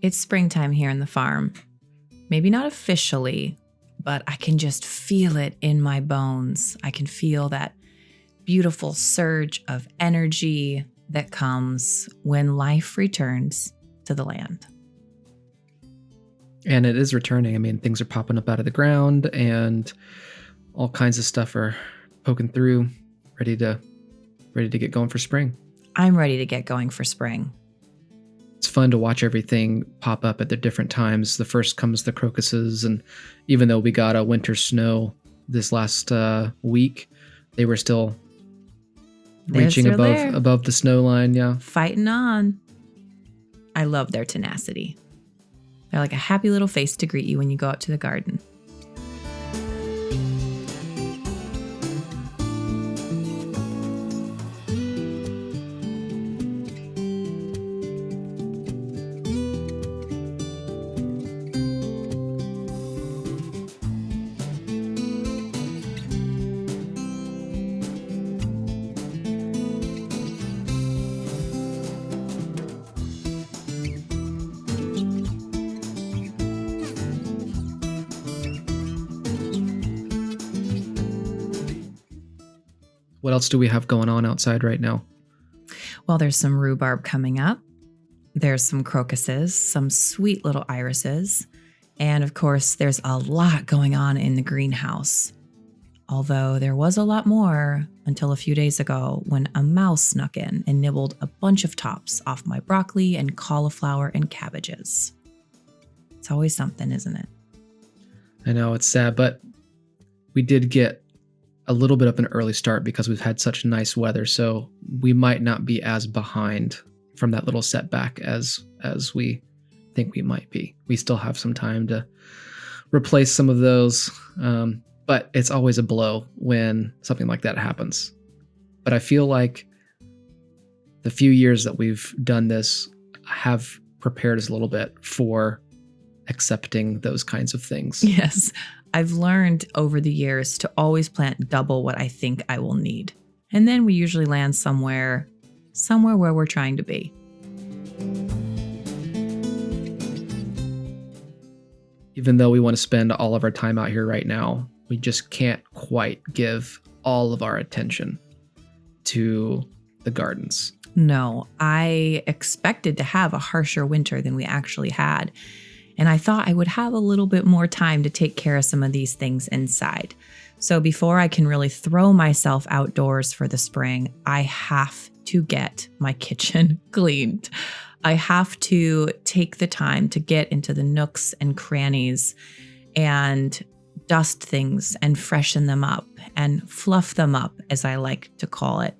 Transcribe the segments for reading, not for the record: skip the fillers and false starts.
It's springtime here in the farm. Maybe not officially, but I can just feel it in my bones. I can feel that beautiful surge of energy that comes when life returns to the land. And it is returning. I mean, things are popping up out of the ground and all kinds of stuff are poking through, ready to get going for spring. I'm ready to get going for spring. It's fun to watch everything pop up at the different times. The first comes the crocuses, and even though we got a winter snow this last week, they were still reaching above the snow line. Yeah, fighting on. I love their tenacity. They're like a happy little face to greet you when you go out to the garden. What else do we have going on outside right now? Well, there's some rhubarb coming up. There's some crocuses, some sweet little irises. And of course, there's a lot going on in the greenhouse. Although there was a lot more until a few days ago when a mouse snuck in and nibbled a bunch of tops off my broccoli and cauliflower and cabbages. It's always something, isn't it? I know, it's sad, but we did get a little bit of an early start because we've had such nice weather, so we might not be as behind from that little setback as we think we might be. We still have some time to replace some of those, but it's always a blow when something like that happens. But I feel like the few years that we've done this have prepared us a little bit for accepting those kinds of things. Yes. I've learned over the years to always plant double what I think I will need. And then we usually land somewhere where we're trying to be. Even though we want to spend all of our time out here right now, we just can't quite give all of our attention to the gardens. No, I expected to have a harsher winter than we actually had. And I thought I would have a little bit more time to take care of some of these things inside. So before I can really throw myself outdoors for the spring, I have to get my kitchen cleaned. I have to take the time to get into the nooks and crannies and dust things and freshen them up and fluff them up, as I like to call it.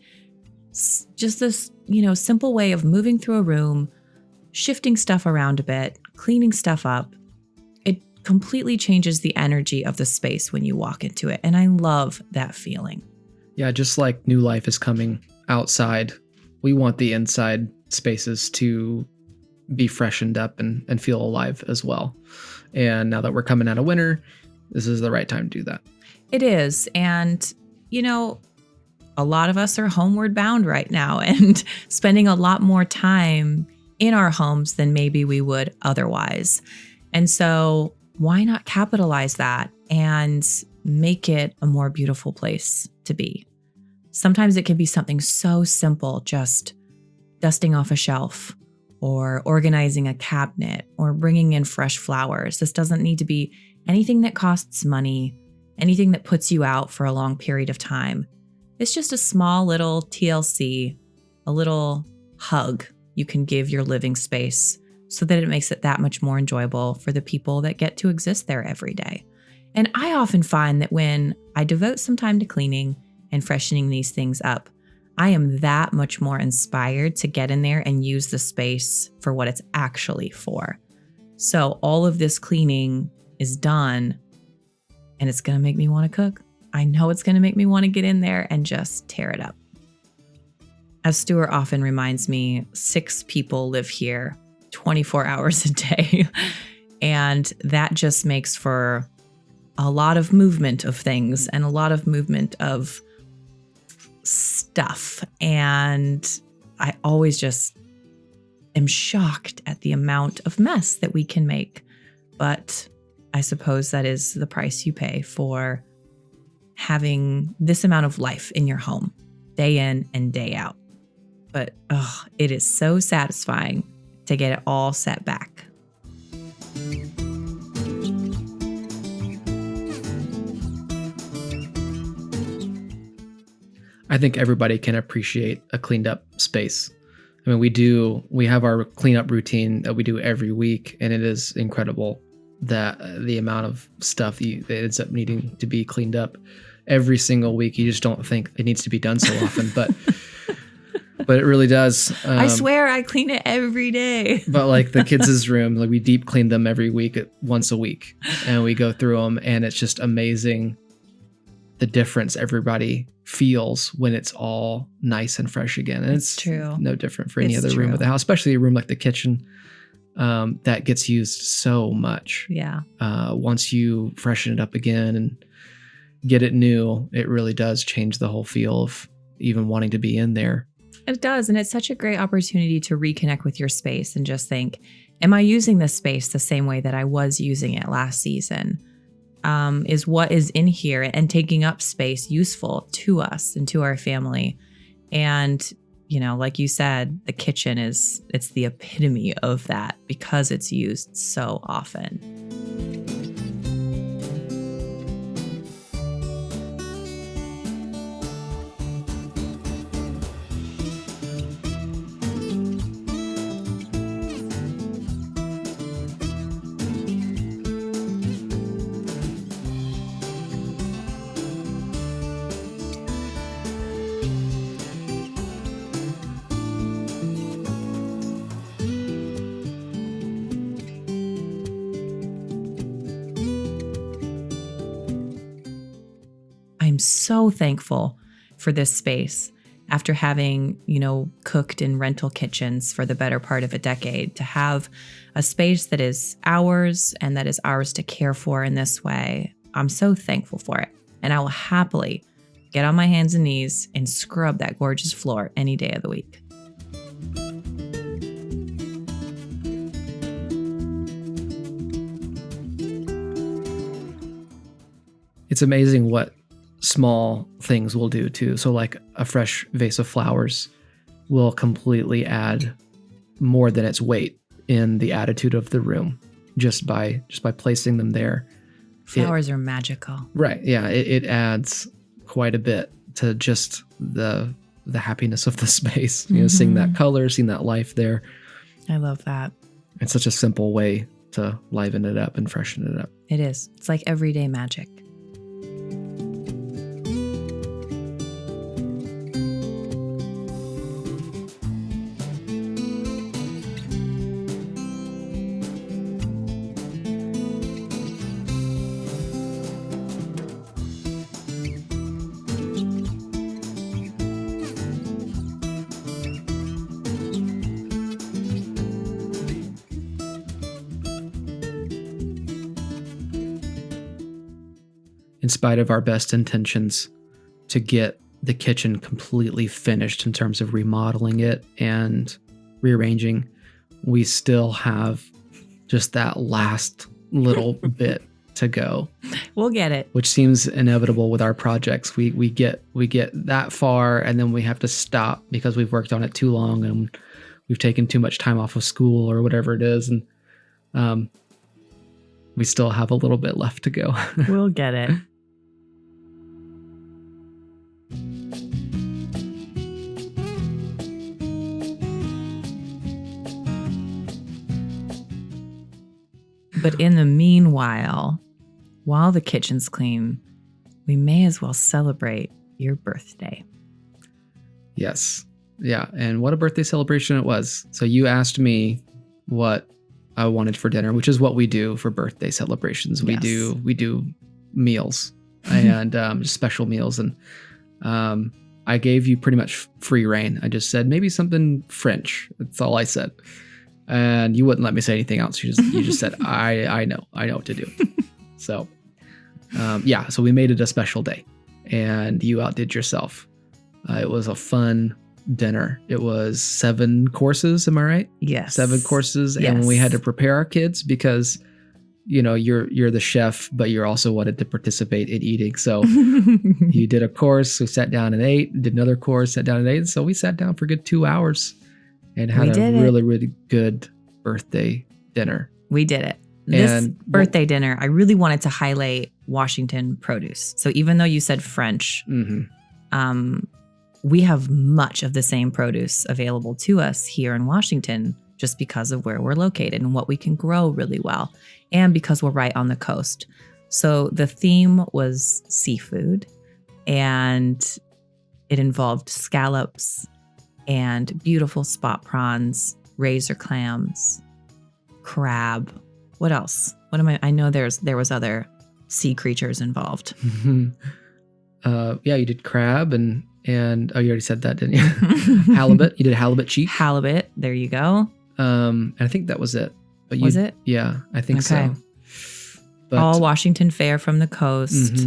Just this, simple way of moving through a room, shifting stuff around a bit, cleaning stuff up. It completely changes the energy of the space when you walk into it. And I love that feeling. Yeah, just like new life is coming outside, we want the inside spaces to be freshened up and feel alive as well. And now that we're coming out of winter, this is the right time to do that. It is. And, a lot of us are homeward bound right now and spending a lot more time in our homes than maybe we would otherwise. And so why not capitalize that and make it a more beautiful place to be? Sometimes it can be something so simple, just dusting off a shelf or organizing a cabinet or bringing in fresh flowers. This doesn't need to be anything that costs money, anything that puts you out for a long period of time. It's just a small little TLC, a little hug you can give your living space so that it makes it that much more enjoyable for the people that get to exist there every day. And I often find that when I devote some time to cleaning and freshening these things up, I am that much more inspired to get in there and use the space for what it's actually for. So all of this cleaning is done and it's going to make me want to cook. I know it's going to make me want to get in there and just tear it up. As Stuart often reminds me, 6 people live here 24 hours a day. And that just makes for a lot of movement of things and a lot of movement of stuff. And I always just am shocked at the amount of mess that we can make. But I suppose that is the price you pay for having this amount of life in your home, day in and day out. But it is so satisfying to get it all set back. I think everybody can appreciate a cleaned up space. I mean, we have our cleanup routine that we do every week, and it is incredible that the amount of stuff that ends up needing to be cleaned up every single week. You just don't think it needs to be done so often, but it really does. I swear I clean it every day. But like the kids' room, like we deep clean them every week, once a week, and we go through them, and it's just amazing the difference everybody feels when it's all nice and fresh again. And it's true. No different for any other room of the house, especially a room like the kitchen that gets used so much. Yeah. Once you freshen it up again and get it new, it really does change the whole feel of even wanting to be in there. It does. And it's such a great opportunity to reconnect with your space and just think, am I using this space the same way that I was using it last season? Is what is in here and taking up space useful to us and to our family? And, like you said, the kitchen it's the epitome of that because it's used so often. I'm so thankful for this space after having, cooked in rental kitchens for the better part of a decade, to have a space that is ours and that is ours to care for in this way. I'm so thankful for it. And I will happily get on my hands and knees and scrub that gorgeous floor any day of the week. It's amazing what small things will do too. So like a fresh vase of flowers will completely add more than its weight in the attitude of the room just by placing them there. Flowers are magical. Right. Yeah. It adds quite a bit to just the happiness of the space, seeing that color, seeing that life there. I love that. It's such a simple way to liven it up and freshen it up. It is. It's like everyday magic. In spite of our best intentions to get the kitchen completely finished in terms of remodeling it and rearranging, we still have just that last little bit to go. We'll get it. Which seems inevitable with our projects. We get that far and then we have to stop because we've worked on it too long and we've taken too much time off of school or whatever it is, and we still have a little bit left to go. We'll get it. But in the meanwhile, while the kitchen's clean, we may as well celebrate your birthday. Yes. Yeah. And what a birthday celebration it was. So you asked me what I wanted for dinner, which is what we do for birthday celebrations. Yes. We do meals and just special meals. And I gave you pretty much free reign. I just said maybe something French. That's all I said. And you wouldn't let me say anything else. You just said, I know what to do. So, so we made it a special day and you outdid yourself. It was a fun dinner. It was 7 courses, am I right? Yes. 7 courses. Yes. And we had to prepare our kids because, you're the chef, but you're also wanted to participate in eating. So you did a course, we sat down and ate, did another course, sat down and ate. So we sat down for a good 2 hours and had a really, really good birthday dinner. We did it. This birthday dinner, I really wanted to highlight Washington produce. So even though you said French, we have much of the same produce available to us here in Washington just because of where we're located and what we can grow really well, and because we're right on the coast. So the theme was seafood, and it involved scallops and beautiful spot prawns, razor clams, crab. What else? I know there was other sea creatures involved. You did crab and you already said that, didn't you? Halibut. You did halibut cheek. Halibut. There you go. And I think that was it. But was it? Yeah, I think so. But, all Washington fare from the coast,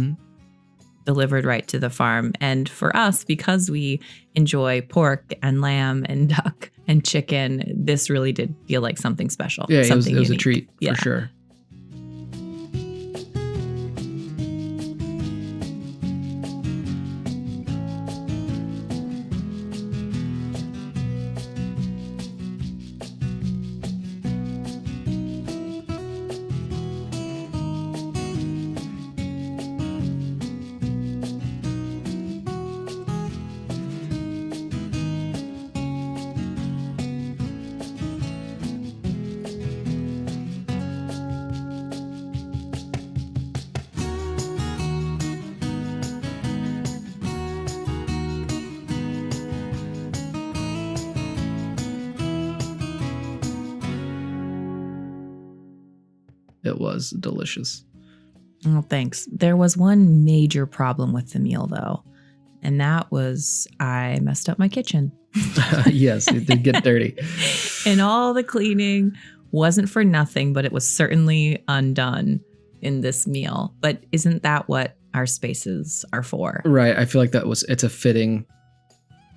delivered right to the farm. And for us, because we enjoy pork and lamb and duck and chicken, this really did feel like something special. Yeah, something it was a unique. treat for sure. It was delicious. Oh, thanks. There was one major problem with the meal, though, and that was I messed up my kitchen. Yes, it did get dirty. And all the cleaning wasn't for nothing, but it was certainly undone in this meal. But isn't that what our spaces are for? Right. I feel like it's a fitting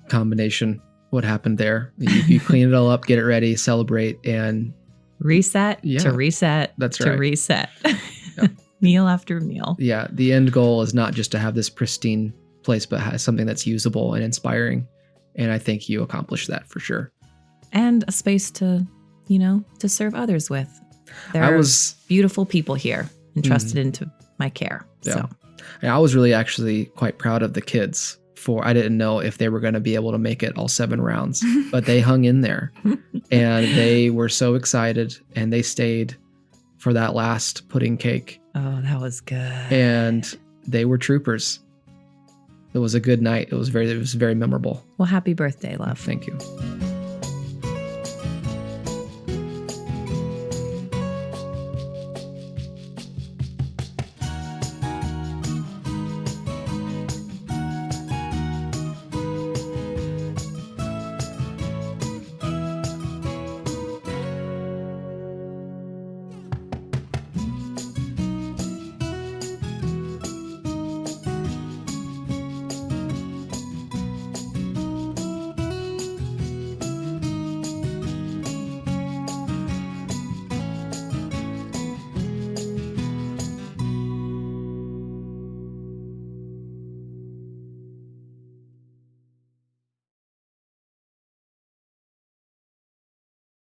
combination. What happened there? You clean it all up, get it ready, celebrate, and reset to reset. That's to right. reset. Yep. Meal after meal. Yeah. The end goal is not just to have this pristine place, but has something that's usable and inspiring. And I think you accomplished that for sure. And a space to serve others with. There are beautiful people here entrusted into my care. Yeah. So And I was really actually quite proud of the kids. I didn't know if they were going to be able to make it all 7 rounds, but they hung in there and they were so excited and they stayed for that last pudding cake. Oh, that was good. And they were troopers. It was a good night. It was very memorable. Well, happy birthday, love. Thank you.